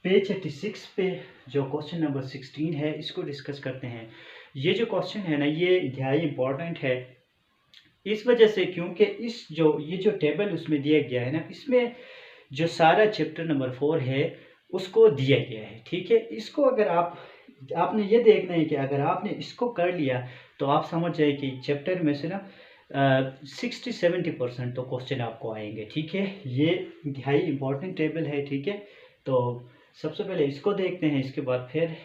Page 86 पे जो question number 16 है इसको डिस्कस करते हैं। ये जो क्वेश्चन है ना ये इंतहाई इम्पॉर्टेंट है इस वजह से क्योंकि ये जो टेबल उसमें दिया गया है ना इसमें जो सारा चैप्टर नंबर 4 है उसको दिया गया है। ठीक है, इसको अगर आपने ये देखना है कि अगर आपने इसको कर लिया तो आप समझ जाए कि चैप्टर में से ना 60-70% तो क्वेश्चन आपको आएंगे। ठीक है, ये इंतहाई इम्पॉर्टेंट टेबल है। ठीक है, तो सबसे पहले इसको देखते हैं, इसके बाद फिर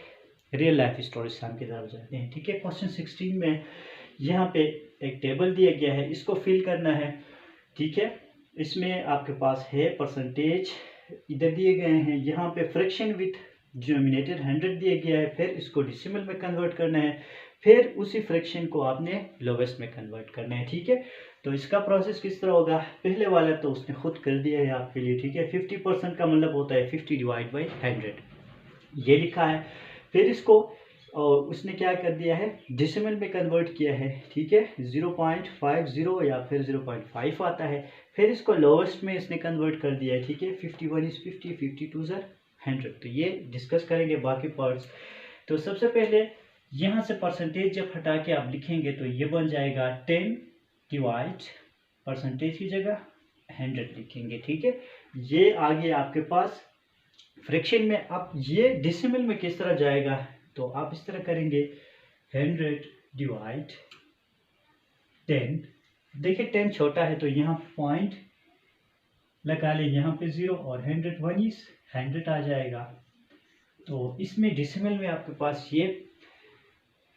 रियल लाइफ स्टोरी साम की तरफ जाते हैं। ठीक है, क्वेश्चन 16 में यहाँ पे एक टेबल दिया गया है, इसको फिल करना है। ठीक है, इसमें आपके पास है परसेंटेज इधर दिए गए हैं, यहाँ पे फ्रैक्शन विथ डिनोमिनेटर 100 दिया गया है, फिर इसको डेसिमल में कन्वर्ट करना है, फिर उसी फ्रैक्शन को आपने लोवेस्ट में कन्वर्ट करना है। ठीक है, तो इसका प्रोसेस किस तरह होगा, पहले वाला तो उसने खुद कर दिया है आपके लिए। ठीक है, 50% का मतलब होता है 50 डिवाइड बाई 100 ये लिखा है। फिर इसको और उसने क्या कर दिया है, डेसिमल में कन्वर्ट किया है। ठीक है, 0.50 या फिर 0.5 आता है, फिर इसको लोवेस्ट में इसने कन्वर्ट कर दिया है। ठीक है, 51 is 50, 52 is 100। तो ये डिस्कस करेंगे बाकी पार्ट्स। तो सबसे पहले यहाँ से परसेंटेज जब हटा के आप लिखेंगे तो ये बन जाएगा 10 डिवाइड परसेंटेज की जगह 100 लिखेंगे। ठीक है, ये आगे आपके पास फ्रैक्शन में। अब ये डेसिमल में किस तरह जाएगा, तो आप इस तरह करेंगे 100 डिवाइड 10। देखिए 10 छोटा है तो यहाँ पॉइंट लगा ले, यहाँ पे 0 और 100 1 is 100 आ जाएगा। तो इसमें डेसिमल में आपके पास ये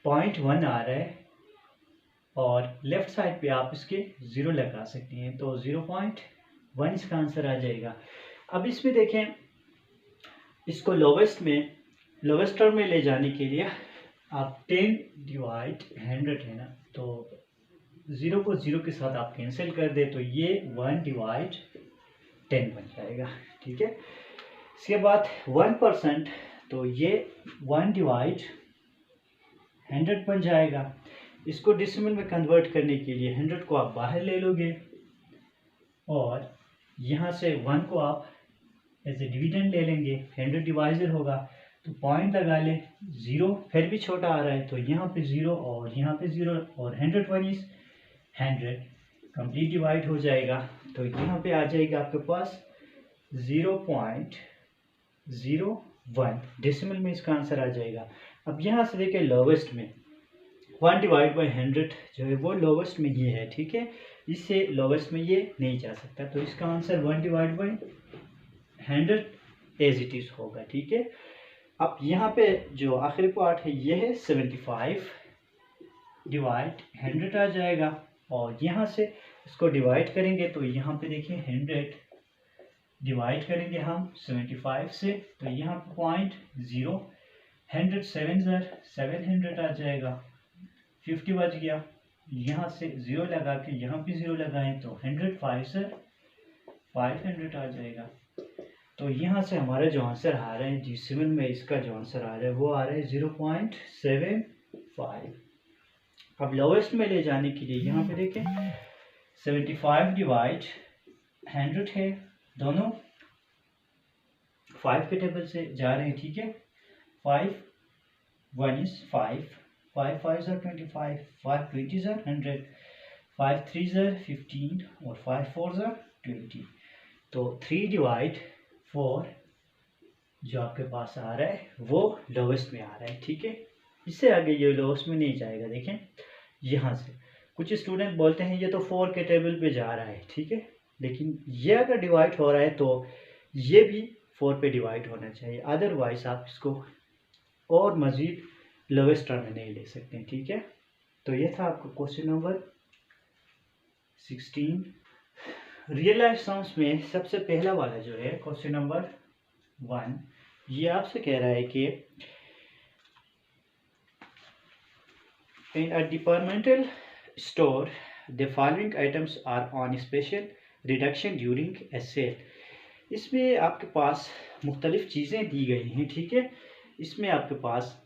0.1 आ रहा है और लेफ्ट साइड पे आप इसके 0 लगा सकते हैं, तो 0.1 इसका आंसर आ जाएगा। अब इसमें देखें, इसको लोवेस्ट टर्म में ले जाने के लिए आप 10 डिवाइड 100 है ना, तो 0 को 0 के साथ आप कैंसिल कर दे तो ये 1 डिवाइड 10 बन जाएगा। ठीक है, इसके बाद 1%, तो ये 1 डिवाइड 100 बन जाएगा। इसको डेसिमल में कन्वर्ट करने के लिए 100 को आप बाहर ले लोगे और यहाँ से 1 को आप एज ए डिविडेंड ले लेंगे, 100 डिवाइजर होगा तो पॉइंट लगा ले, 0 फिर भी छोटा आ रहा है तो यहाँ पे 0 और यहाँ पे 0 और 100 1 is 100 कंप्लीट डिवाइड हो जाएगा। तो यहाँ पे आ जाएगा आपके पास 0.01 डेसिमल में इसका आंसर आ जाएगा। अब यहाँ से देखिए लोवेस्ट में 1 डिवाइड बाई 100 जो है वो लोवेस्ट में ही है। ठीक है, इससे लोवेस्ट में ये नहीं जा सकता, तो इसका answer 1 divide by 100 as it is होगा। ठीक है, अब यहाँ पे जो आखिरी पार्ट है ये है 75 डिवाइड 100 आ जाएगा और यहाँ से इसको डिवाइड करेंगे तो यहाँ पे देखिए 100 डिवाइड करेंगे हम 75 से, तो यहाँ पे 0.0 100 700 आ जाएगा, 50 बच गया। यहाँ से 0 लगा के यहाँ पे 0 लगाएं तो 100 5 500 आ जाएगा। तो यहाँ से हमारा जो आंसर आ रहा है डेसिमल में, इसका जो आंसर आ रहा है वो आ रहा है 0.75। अब लोवेस्ट में ले जाने के लिए यहाँ पे देखें 75 डिवाइड 100 है, दोनों 5 के टेबल से जा रहे हैं। ठीक है, 5 1 is 5, 5 5 are 25, 5 20 are 100, 5 3 are 15 और 5 4 are 20। तो 3 डिवाइड 4 जो आपके पास आ रहा है वो लोवेस्ट में आ रहा है। ठीक है, इससे आगे ये लोवेस्ट में नहीं जाएगा। देखें यहाँ से कुछ स्टूडेंट बोलते हैं ये तो 4 के टेबल पे जा रहा है। ठीक है, लेकिन ये अगर डिवाइड हो रहा है तो ये भी 4 पे डिवाइड होना चाहिए, अदरवाइज आप इसको और मज़ीद लोवेस्ट टर्म में नहीं ले सकते। ठीक है, तो ये था आपका question number 16। Real life sums में सबसे पहला वाला जो है क्वेश्चन नंबर 1, ये आपसे कह रहा है कि in a departmental store the following items are on special reduction during a sale. इसमें आपके पास मुख्तलिफ चीज़ें दी गई हैं। ठीक है, इसमें आपके पास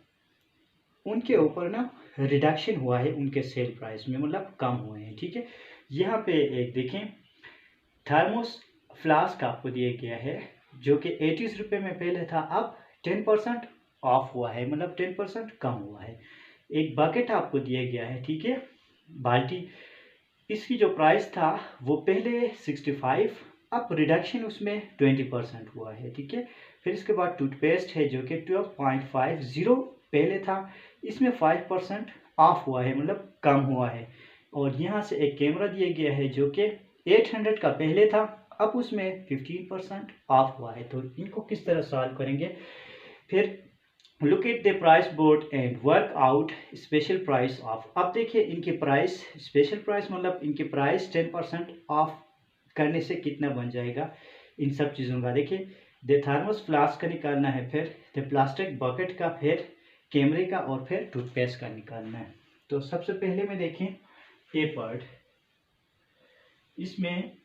उनके ऊपर ना रिडक्शन हुआ है उनके सेल प्राइस में, मतलब कम हुए हैं। ठीक है, यहाँ पे एक देखें थर्मोस फ्लास्क आपको दिया गया है जो कि 80 रुपये में पहले था, अब 10% ऑफ हुआ है, मतलब 10% कम हुआ है। एक बकेट आपको दिया गया है, ठीक है, बाल्टी। इसकी जो प्राइस था वो पहले 65, अब रिडक्शन उसमें 20% हुआ है, ठीक है। फिर इसके बाद टूथपेस्ट है जो कि 12.50 पहले था, इसमें 5% ऑफ हुआ है, मतलब कम हुआ है। और यहाँ से एक कैमरा दिया गया है जो कि 800 का पहले था, अब उसमें 15% ऑफ हुआ है। तो इनको किस तरह सॉल्व करेंगे? फिर look at the price board and work out special price of. अब देखिए इनकी प्राइस, स्पेशल प्राइस मतलब इनकी प्राइस 10% ऑफ करने से कितना बन जाएगा इन सब चीज़ों का। देखिए द थर्मस फ्लास्क का निकालना है, फिर द प्लास्टिक बकेट का, फिर कैमरे का, और फिर टूथपेस्ट का निकालना है। तो सबसे पहले में देखें ए पार्ट, इसमें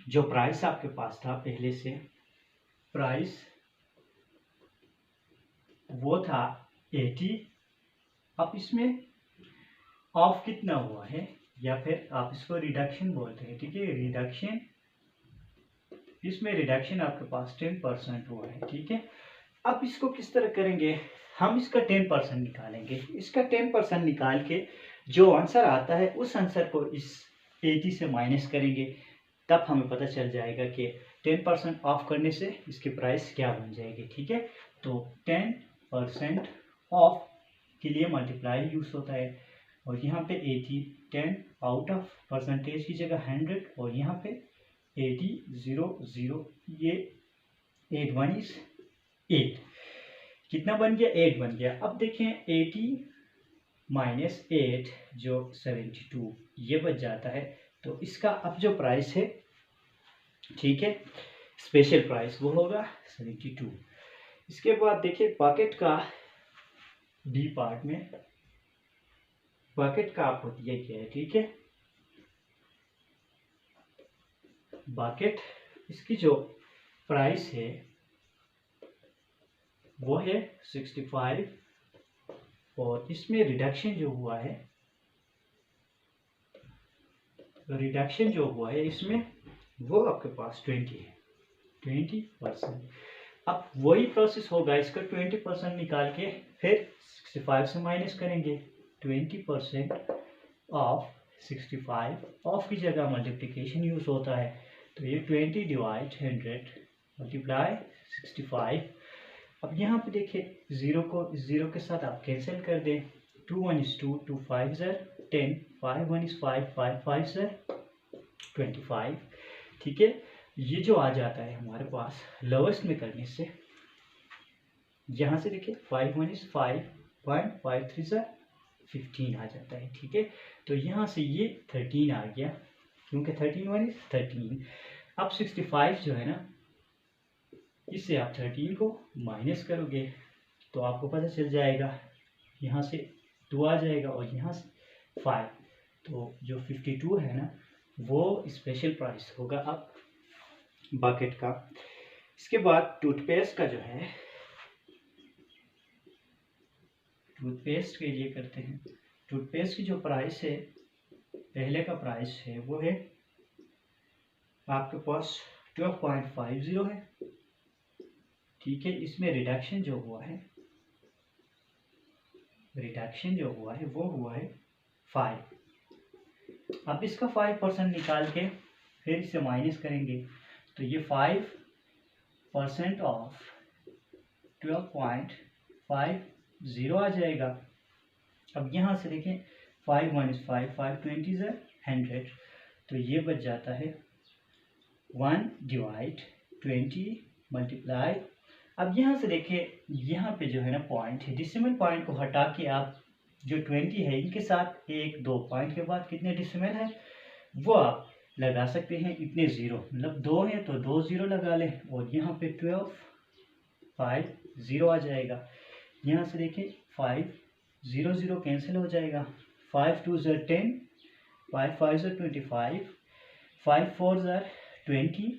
जो प्राइस आपके पास था पहले से, प्राइस वो था 80, अब इसमें ऑफ कितना हुआ है, या फिर आप इसको रिडक्शन बोलते हैं, ठीक है, रिडक्शन। इसमें रिडक्शन आपके पास 10% हुआ है, ठीक है। अब इसको किस तरह करेंगे? हम इसका 10% निकालेंगे। इसका 10% निकाल के जो आंसर आता है उस आंसर को इस 80 से माइनस करेंगे, तब हमें पता चल जाएगा कि 10% ऑफ करने से इसकी प्राइस क्या बन जाएगी, ठीक है। तो 10% ऑफ के लिए मल्टीप्लाई यूज होता है, और यहाँ पे 80, 10 आउट ऑफ परसेंटेज की जगह 100, और यहाँ पे 80, 0, 0, ये 8 1 is 8, कितना बन गया? 8 बन गया। अब देखें 80 माइनस 8 जो 72, ये बच जाता है। तो इसका अब जो प्राइस है, ठीक है, स्पेशल प्राइस वो होगा 72। इसके बाद देखिए बकेट का बी पार्ट में, बकेट का आपको दिया गया है, ठीक है, बकेट। इसकी जो प्राइस है वो है 65, और इसमें रिडक्शन जो हुआ है, रिडक्शन जो हुआ है इसमें वो आपके पास 20 है, 20%। अब वही प्रोसेस होगा, इसका 20% निकाल के फिर 65 से माइनस करेंगे। 20% ऑफ 65, ऑफ की जगह मल्टीप्लिकेशन यूज होता है, तो ये 20 डिवाइड 100 मल्टीप्लाई 65। अब यहाँ पे देखिए जीरो को जीरो के साथ आप कैंसिल कर दें, 2 1 is 2, 2 5 is 10, 5 1 is 5, 5 5 is 25, ठीक है। ये जो आ जाता है हमारे पास लोवेस्ट में करने से, यहाँ से देखिए 5 1 is 5, 1 5 3 is 15 आ जाता है, ठीक है। तो यहाँ से ये 13 आ गया, क्योंकि 13 1 is 13। अब 65 जो है ना, इससे आप 13 को माइनस करोगे तो आपको पता चल जाएगा, यहाँ से 2 आ जाएगा और यहाँ से 5, तो जो 52 है ना वो स्पेशल प्राइस होगा अब बकेट का। इसके बाद टूथपेस्ट का जो है, टूथपेस्ट के लिए करते हैं। टूथपेस्ट की जो प्राइस है, पहले का प्राइस है वो है आपके पास 12.50 है, ठीक है। इसमें रिडक्शन जो हुआ है, रिडक्शन जो हुआ है वो हुआ है 5। अब इसका 5% निकाल के फिर इसे माइनस करेंगे, तो ये 5% ऑफ 12.50 आ जाएगा। अब यहाँ से देखें 5 1 is 5, 5 20 is 100, तो ये बच जाता है 1 डिवाइड 20 मल्टीप्लाई। अब यहाँ से देखिए, यहाँ पे जो है ना पॉइंट है, डिसिमल पॉइंट को हटा के आप जो 20 है इनके साथ 1 2 पॉइंट के बाद कितने डिसिमल है वो आप लगा सकते हैं, इतने ज़ीरो, मतलब 2 है तो 2 ज़ीरो लगा लें, और यहाँ पे 12 5 0 आ जाएगा। यहाँ से देखिए 5 0 0 कैंसिल हो जाएगा, 5 2 is 10, 5 5 is 25, 5 4 is 20,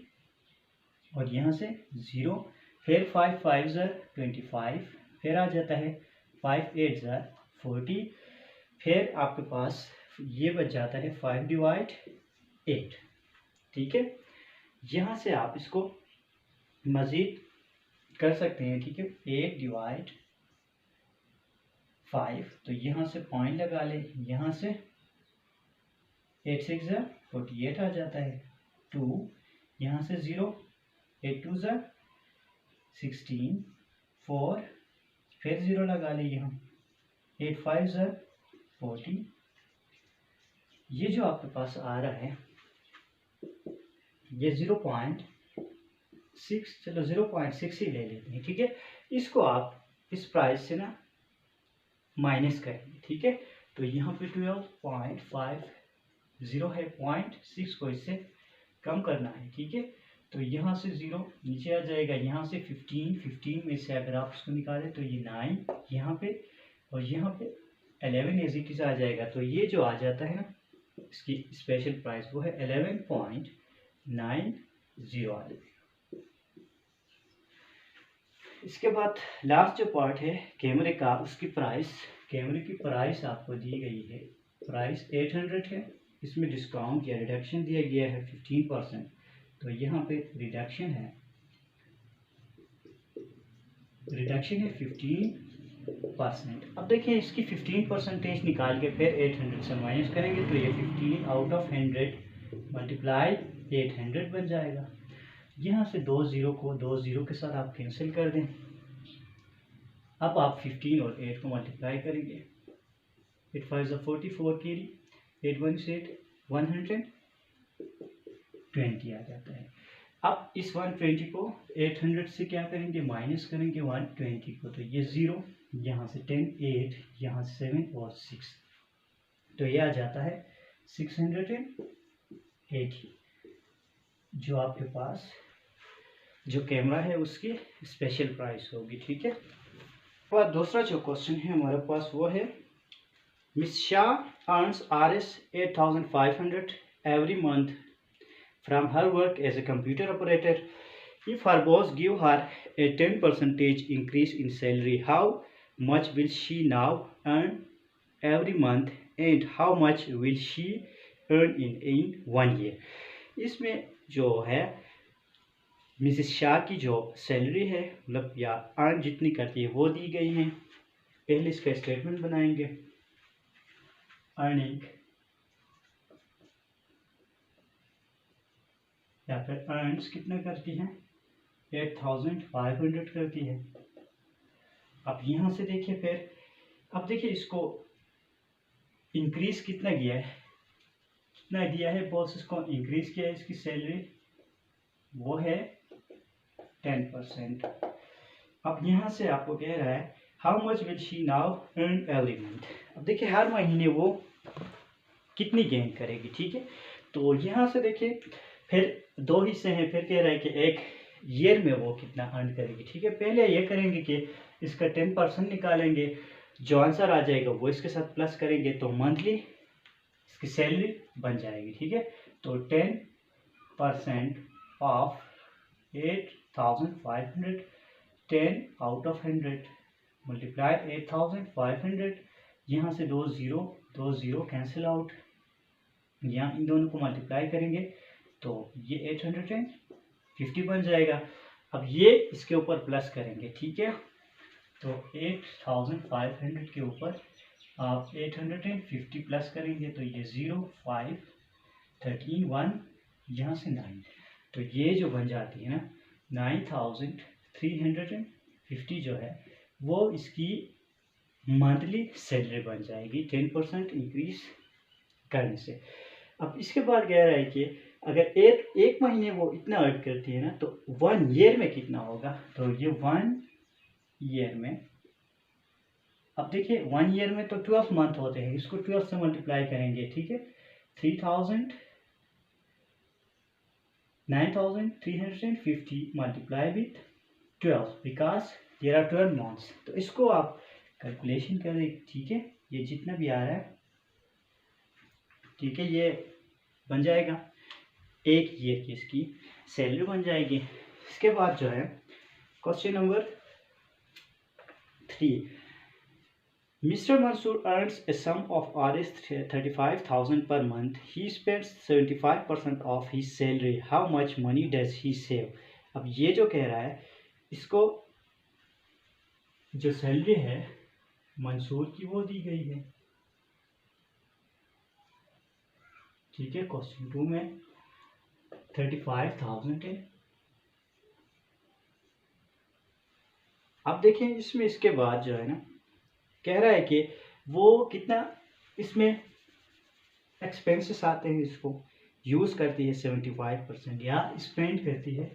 और यहाँ से 0, फिर 5 5 is 25, फिर आ जाता है 5 8 is 40, फिर आपके पास ये बच जाता है 5 डिवाइड 8, ठीक है। यहाँ से आप इसको मज़ीद कर सकते हैं, ठीक है। 8 डिवाइड 5, तो यहाँ से पॉइंट लगा ले, यहाँ से 8 6 48 आ जाता है। 2 यहाँ से 0, 8 2 16, 4 फिर 0 लगा ले यहाँ, 8 5 40। ये जो आपके पास आ रहा है ये 0.6, चलो 0.6 ही ले लेते हैं, ठीक है। इसको आप इस प्राइस से ना माइनस करेंगे, ठीक है। तो यहाँ पे 12.50 है, 0.6 को इससे कम करना है, ठीक है। तो यहाँ से 0 नीचे आ जाएगा, यहाँ से 15 में से अगर आप उसको निकालें तो ये 9 यहाँ पे और यहाँ पे 11 एज इट इज आ जाएगा। तो ये जो आ जाता है ना इसकी स्पेशल प्राइस वो है 11.90 आ जाएगा। इसके बाद लास्ट जो पार्ट है कैमरे का, उसकी प्राइस, कैमरे की प्राइस आपको दी गई है, प्राइस 800 है। इसमें डिस्काउंट या रिडक्शन दिया गया है 15%, तो यहाँ पे रिडक्शन है 15%। अब देखिए इसकी 15% निकाल के फिर 800 से माइनस करेंगे तो ये 15 आउट ऑफ 100 मल्टीप्लाई 800 बन जाएगा। यहाँ से 2 0 को 2 0 के साथ आप कैंसिल कर दें। अब आप 15 और 8 को मल्टीप्लाई करेंगे, 8 5 44 केरी, 8 1 8 120 आ जाता है। अब इस 120 को 800 से क्या करेंगे, माइनस करेंगे 120 को, तो ये 0, यहाँ से 10 8, यहाँ से 7 और 6, तो ये आ जाता है 680 जो आपके पास जो कैमरा है उसकी स्पेशल प्राइस होगी, ठीक है। और दूसरा जो क्वेश्चन है हमारे पास वो है, miss Shah earns Rs 8500 every month from her work as a computer operator. If her boss give her a 10% increase in salary, how much will she now earn every month and how much will she earn in 1 year? इसमें जो है Mrs Shah की जो salary है मतलब या earn जितनी करती है वो दी गई है। पहले इसका स्टेटमेंट बनाएंगे, अर्निंग या फिर अर्न्स कितना करती है, 8500 करती है। अब यहाँ से देखिए फिर, अब देखिए इसको इंक्रीज कितना किया है, कितना दिया है बॉस, इसको इंक्रीज किया है इसकी सैलरी, वो है 10%। अब यहाँ से आपको कह रहा है how much will she now earn every month. अब देखिए हर महीने वो कितनी गेन करेगी, ठीक है। तो यहाँ से देखिए फिर 2 हिस्से हैं, फिर कह रहा है कि एक ईयर में वो कितना अर्न करेगी, ठीक है। पहले ये करेंगे कि इसका 10% निकालेंगे, जो आंसर आ जाएगा वो इसके साथ प्लस करेंगे तो मंथली इसकी सैलरी बन जाएगी, ठीक है। तो 10% ऑफ 8500, 10 आउट ऑफ 100 मल्टीप्लाई 8500, यहाँ से 2 0 कैंसिल आउट, यहाँ इन दोनों को मल्टीप्लाई करेंगे तो ये 850 बन जाएगा। अब ये इसके ऊपर प्लस करेंगे, ठीक है। तो 8500 के ऊपर आप 850 प्लस करेंगे तो ये 0 5 13 1, यहाँ से 9, तो ये जो बन जाती है ना 9350 जो है वो इसकी मंथली सैलरी बन जाएगी 10% इंक्रीज करने से। अब इसके बाद कह रहा है कि अगर एक महीने वो इतना अर्न करती है ना तो 1 ईयर में कितना होगा, तो ये 1 ईयर में, अब देखिए 1 ईयर में तो 12 मंथ होते हैं, इसको 12 से मल्टीप्लाई करेंगे, ठीक है। 9350 multiply with 12 because there are 12 months. तो इसको आप कैलकुलेशन करें, ठीक है, ये जितना भी आ रहा है, ठीक है, ये बन जाएगा 1 ईयर की इसकी सैलरी बन जाएगी। इसके बाद जो है question number 3, Mr. Mansoor earns a sum of Rs 35,000 per month. He spends 75% of his salary. How much money does he save? अब ये जो कह रहा है, इसको जो सैलरी है मंसूर की वो दी गई है, ठीक है। क्वेश्चन 2 में 35,000 है। अब देखें इसमें इसके बाद जो है ना, कह रहा है कि वो कितना इसमें एक्सपेंसेस आते हैं, इसको यूज़ करती है 75% या स्पेंड करती है,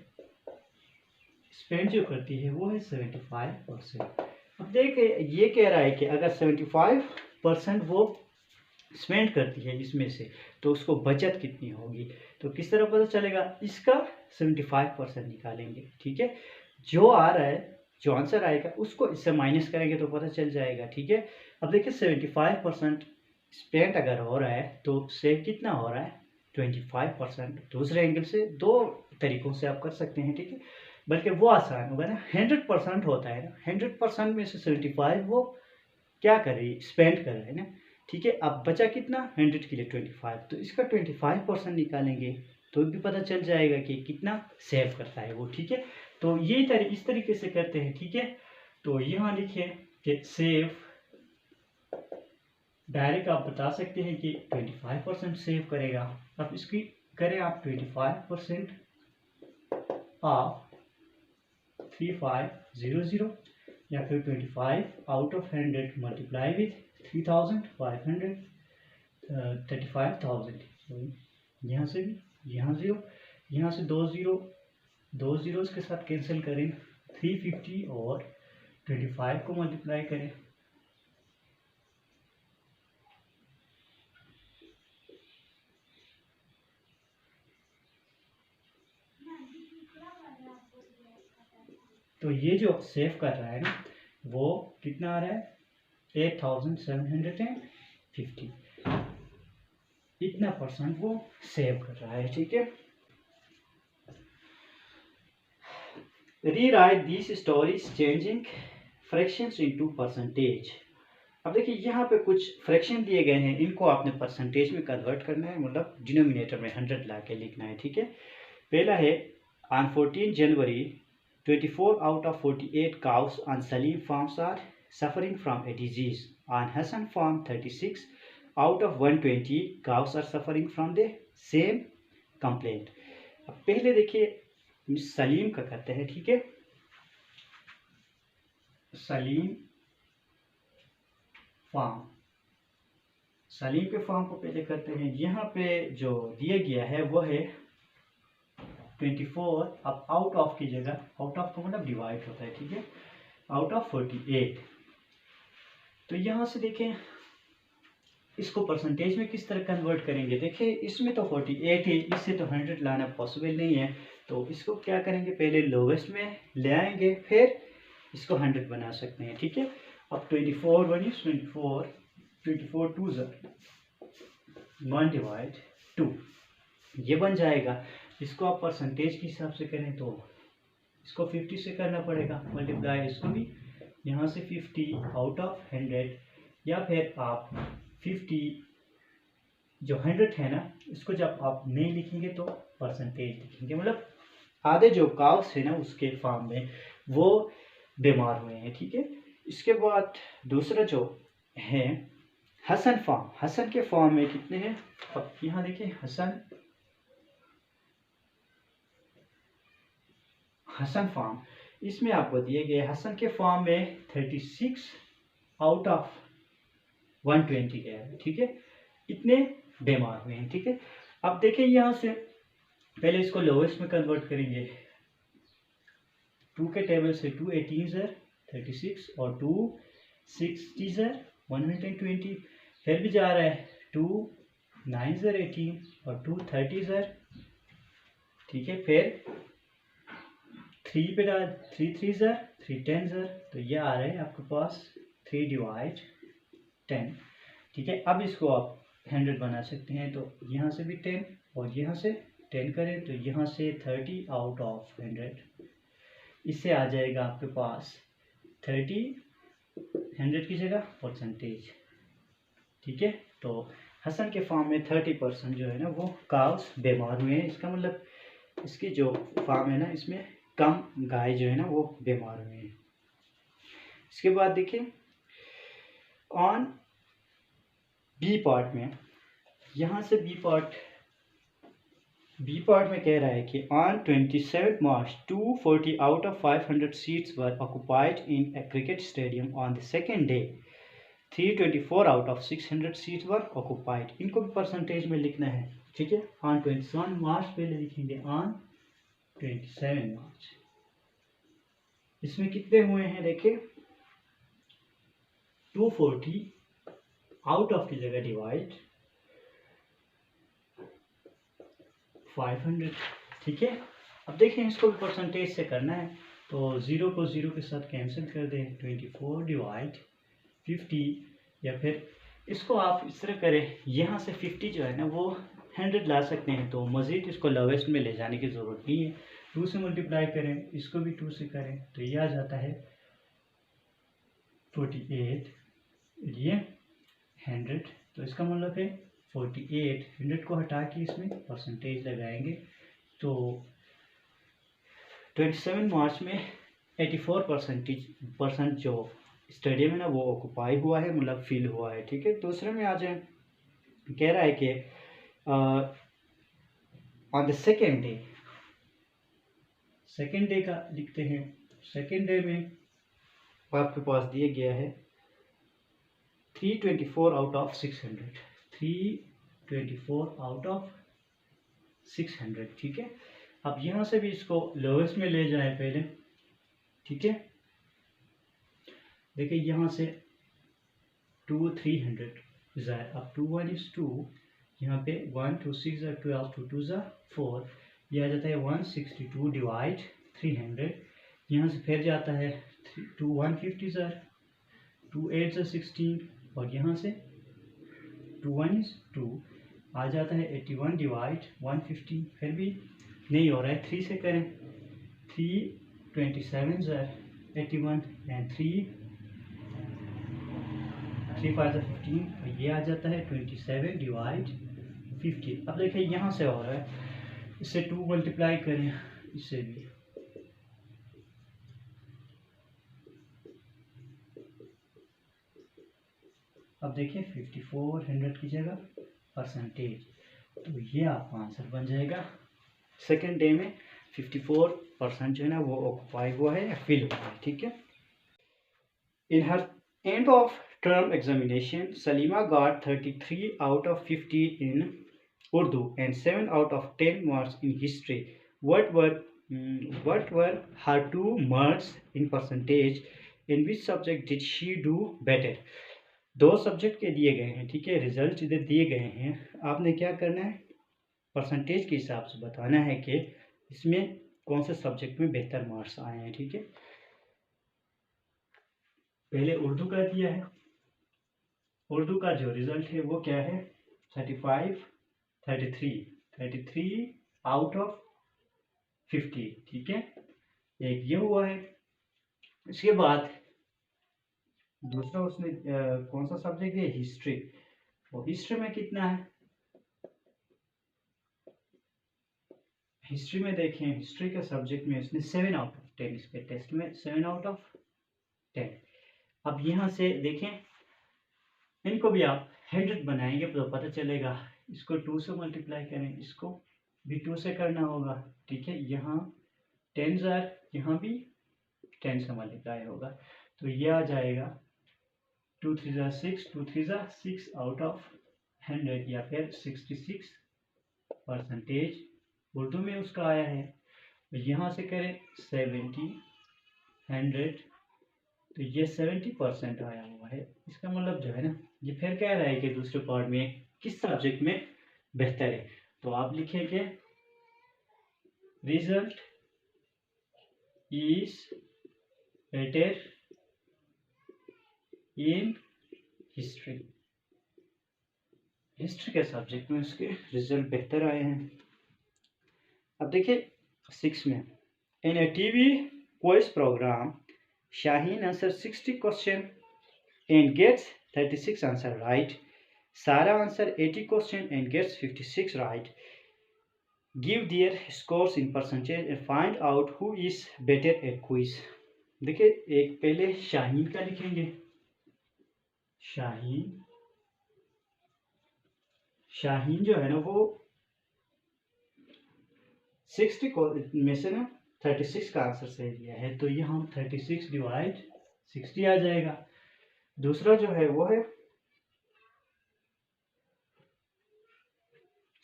स्पेंड जो करती है वो है 75%। अब देखिए ये कह रहा है कि अगर 75% वो स्पेंड करती है इसमें से, तो उसको बचत कितनी होगी। तो किस तरह पता चलेगा, इसका 75% निकालेंगे, ठीक है। जो आ रहा है, जो आंसर आएगा उसको इससे माइनस करेंगे तो पता चल जाएगा, ठीक है। अब देखिए 75% स्पेंड अगर हो रहा है तो सेव कितना हो रहा है, 25%। दूसरे एंगल से दो तरीकों से आप कर सकते हैं, ठीक है, बल्कि वो आसान होगा ना। 100% होता है ना, 100% में से 75 वो क्या कर रही है, स्पेंड कर रहे हैं ना, ठीक है। अब बचा कितना, 100 के लिए 25, तो इसका 25% निकालेंगे तो भी पता चल जाएगा कि कितना सेव करता है वो, ठीक है। तो ये इस तरीके से करते हैं, ठीक है। तो यहाँ लिखिए कि सेव, डायरेक्ट आप बता सकते हैं कि 25% सेव करेगा। अब इसकी करें आप 25% ऑफ 3500 या फिर 25 आउट ऑफ 100 मल्टीप्लाई विथ 3500, 35,000। यहाँ से भी, यहाँ जीरो, यहाँ से दो जीरो के साथ कैंसिल करें, 350 और 25 को मल्टीप्लाई करें, तो ये जो सेव कर रहा है ना वो कितना आ रहा है, 8,750, इतना परसेंट वो सेव कर रहा है, ठीक है। Rewrite this stories changing fractions into percentage. अब देखिए यहाँ पे कुछ फ्रैक्शन दिए गए हैं, इनको आपने परसेंटेज में कन्वर्ट करना है, मतलब डिनोमिनेटर में 100 ला के लिखना है, ठीक है। पहला है, on 14 January 24 out of 48 cows on Salim farms are suffering from a disease. On Hassan farm 36 out of 120 cows are suffering from the same complaint. अब पहले देखिए सलीम का करते हैं, ठीक है। सलीम फार्म, सलीम के फार्म को पहले करते हैं। यहाँ पे जो दिया गया है वो है 24, अब आउट ऑफ की जगह, आउट ऑफ का मतलब डिवाइड होता है, ठीक है, आउट ऑफ 48। तो यहाँ से देखें इसको परसेंटेज में किस तरह कन्वर्ट करेंगे। देखिए इसमें तो 48 है, इससे तो 100 लाना पॉसिबल नहीं है, तो इसको क्या करेंगे, पहले लोवेस्ट में ले आएंगे, फिर इसको 100 बना सकते हैं, ठीक है। अब 24 1 is 24, 24 2 1 डिवाइड 2, ये बन जाएगा। इसको आप परसेंटेज के हिसाब से करें तो इसको 50 से करना पड़ेगा मल्टीप्लाई, इसको भी यहाँ से 50 आउट ऑफ 100, या फिर आप 50 जो 100 है ना, इसको जब आप नहीं लिखेंगे तो परसेंटेज लिखेंगे, मतलब आधे जो काउस है ना उसके फार्म में वो बीमार हुए हैं, ठीक है। इसके बाद दूसरा जो है हसन फार्म, हसन के फार्म में कितने हैं, अब यहाँ देखिए हसन फार्म, इसमें आपको दिए गए हसन के फार्म में 36 आउट ऑफ 120 गया है, ठीक है, इतने बीमार हुए हैं, ठीक है। अब देखिए यहाँ से पहले इसको लोवेस्ट में कन्वर्ट करेंगे, 2 के टेबल से 2 18 36 और 2 60 120, फिर भी जा रहा है 2 9 18 और 2 30, ठीक है, फिर 3 पे डाल 3 3 3 10, तो ये आ रहा है आपके पास 3 डिवाइड 10, ठीक है। अब इसको आप 100 बना सकते हैं, तो यहाँ से भी 10 और यहाँ से 10 करें तो यहाँ से 30 आउट ऑफ 100, इससे आ जाएगा आपके पास 30, 100 की जगह परसेंटेज, ठीक है। तो हसन के फार्म में 30% जो है ना वो काउस बीमार हुए हैं, इसका मतलब इसकी जो फार्म है ना इसमें कम गाय जो है ना वो बीमार हुए हैं। इसके बाद देखिए ऑन बी पार्ट में, यहाँ से बी पार्ट में कह रहा है कि on 27 March 240 out of 500 seats were occupied in A cricket stadium on the second day 324 out of 600 seats were occupied. इनको भी परसेंटेज में लिखना है, ठीक है। ऑन 27 मार्च पहले लिखेंगे, ऑन 27 मार्च इसमें कितने हुए हैं देखिए 240 आउट ऑफ की जगह डिवाइड 500, ठीक है। अब देखें इसको भी परसेंटेज से करना है, तो 0 को 0 के साथ कैंसिल कर दें, 24 डिवाइड 50, या फिर इसको आप इस तरह करें, यहाँ से 50 जो है ना वो 100 ला सकते हैं, तो मज़ीद इसको लोवेस्ट में ले जाने की ज़रूरत नहीं है। 2 से मल्टीप्लाई करें, इसको भी 2 से करें, तो ये आ जाता है 48, ये 100, तो इसका मतलब है 48, 100 को हटा के इसमें परसेंटेज लगाएंगे, तो 27 मार्च में 84% जो स्टेडियम है ना वो ऑक्युपाई हुआ है, मतलब फिल हुआ है, ठीक है। दूसरे में आ जाए, कह रहा है कि ऑन द सेकेंड डे का लिखते हैं। सेकेंड डे में आपके पास दिया गया है 324 आउट ऑफ 600, 324 आउट ऑफ 600, ठीक है। अब यहाँ से भी इसको लोवेस्ट में ले जाए पहले, ठीक है। देखिए यहाँ से 2 300 जाए, अब 2 1 is 2, यहाँ पे 1 2 6 12, 2 2 4, यह आ जाता है 162 डिवाइड 300, यहाँ से फिर जाता है 2 150 2 8 16, और यहाँ से 2 1 is 2 आ जाता है 81 डिवाइड 150, फिर भी नहीं हो रहा है, 3 से करें, 3 27 81 एंड 3 5 15, और ये आ जाता है 27 डिवाइड 50। अब देखिए यहाँ से हो रहा है, इससे 2 मल्टीप्लाई करें, इससे भी अब देखिए 54 100 की जगह परसेंटेज, तो ये आपका आंसर बन जाएगा। सेकेंड डे में 54% जो है ना वो ऑक्युपाई हुआ है या फिल हुआ है, ठीक है। In her end of term examination, Salima got 33 out of 50 in Urdu and 7 out of 10 marks in history. What were her 2 marks in percentage? In which subject did she do better? 2 subject के दिए गए हैं, ठीक है, result इधर दिए गए हैं। आपने क्या करना है, परसेंटेज के हिसाब से बताना है कि इसमें कौन से सब्जेक्ट में बेहतर मार्क्स आए हैं, ठीक है। पहले उर्दू का दिया है, उर्दू का जो रिजल्ट है वो क्या है 33 आउट ऑफ 50, ठीक है, एक ये हुआ है। इसके बाद दूसरा उसने कौन सा सब्जेक्ट है, हिस्ट्री, वो हिस्ट्री में कितना है, हिस्ट्री में देखें, हिस्ट्री के सब्जेक्ट में उसने 7 आउट ऑफ 10, इसके टेस्ट में 7 आउट ऑफ 10। अब यहाँ से देखें, इनको भी आप 100 बनाएंगे तो पता चलेगा, इसको 2 से मल्टीप्लाई करें, इसको भी 2 से करना होगा, ठीक है। यहाँ 10 यहाँ भी 10 से मल्टीप्लाई होगा, तो ये आ जाएगा 2 3 6, 2 3 6 आउट ऑफ 100, या फिर 66% उर्दू में उसका आया है। तो यहाँ से करें 70 100, तो ये 70% आया हुआ है। इसका मतलब जो है ना, ये फिर कह रहा है कि दूसरे पार्ट में किस सब्जेक्ट में बेहतर है, तो आप लिखेंगे result is better in history, history के सब्जेक्ट में उसके रिजल्ट बेहतर आए हैं। अब देखिए 6 में, in a TV quiz program Shaheen answers 60 questions and gets 36 answers right. Sarah answers 80 questions and gets 56 right. Give their scores in percentage and find out who is better at quiz. देखिए एक पहले शाहीन का लिखेंगे। शाहीन जो है ना वो 60 को में से ना 36 का आंसर सही दिया है, तो ये हम 36 डिवाइड 60 आ जाएगा। दूसरा जो है वो है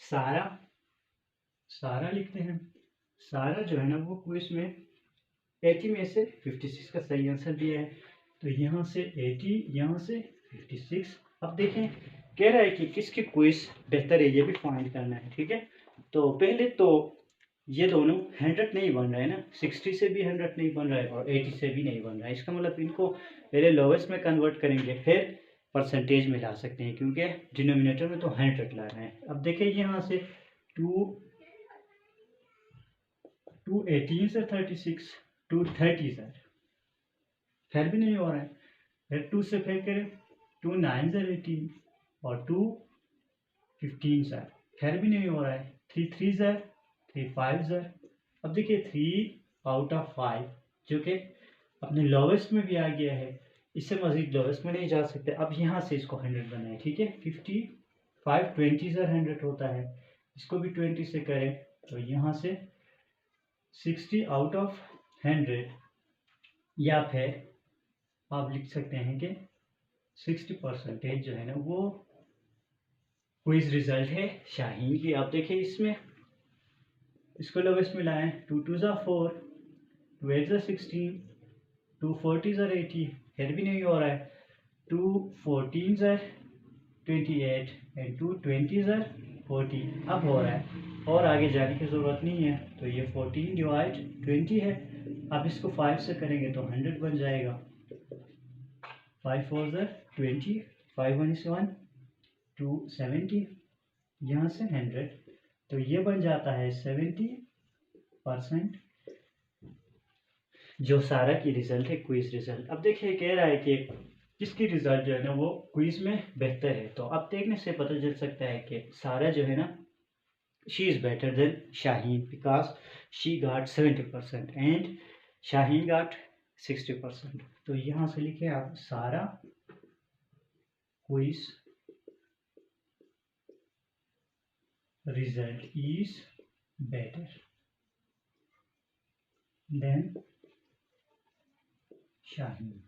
सारा लिखते हैं। सारा जो है ना वो क्विज में 80 में से 56 का सही आंसर दिया है, तो यहाँ से 80, यहाँ से 56। अब देखें कह रहा है कि किसकी क्विज बेहतर है, ये भी फाइंड करना है। ठीक है, तो पहले तो ये दोनों 100 नहीं बन रहा है ना, 60 से भी 100 नहीं बन रहा है और 80 से भी नहीं बन रहा है। इसका मतलब इनको पहले लोवेस्ट में कन्वर्ट करेंगे, फिर परसेंटेज में ला सकते हैं, क्योंकि डिनोमिनेटर में तो 100 ला रहे हैं। अब देखिए यहाँ से 218 से 36, 230 सर, फिर भी नहीं हो रहा है। फिर 2 से फिर करें 2 9 सर 18 और 2 15 सर, फिर भी नहीं हो रहा है। 3 3 सर, 3 5 सर। अब देखिए 3 आउट ऑफ 5 जो कि अपने लोवेस्ट में भी आ गया है, इससे मजीद लोवेस्ट में नहीं जा सकते। अब यहाँ से इसको 100 बनाए। ठीक है, 55 20 सर 100 होता है, इसको भी 20 से करें तो यहाँ से 60 आउट ऑफ 100, या फिर आप लिख सकते हैं कि 60% जो है ना वो क्विज रिजल्ट है शाहीन की। आप देखिए इसमें इसको लोवेस्ट में लाएं, 2 2 ज़ा 4, 2 8 ज़ा 16, 2 40 ज़ा 80, फिर भी नहीं हो रहा है। 2 14 ज़ा 28 एंड 2 20 ज़ा 40, अब हो रहा है और आगे जाने की ज़रूरत नहीं है। तो ये 14 डिवाइड 20 है। अब इसको 5 से करेंगे तो 100 बन जाएगा। 5 4 ज़ा 20, 5 1 is 1, 2 70, यहाँ से 100, तो ये बन जाता है 70% जो सारा की रिजल्ट है, क्विज रिजल्ट। अब देखिए कह रहा है कि किसकी रिजल्ट जो है ना वो क्विज में बेहतर है, तो अब देखने से पता चल सकता है कि सारा जो है ना she is better than Shaheen because she got 70% and Shaheen got 60%। तो यहाँ से लिखे आप सारा quiz result is better than Shaheen.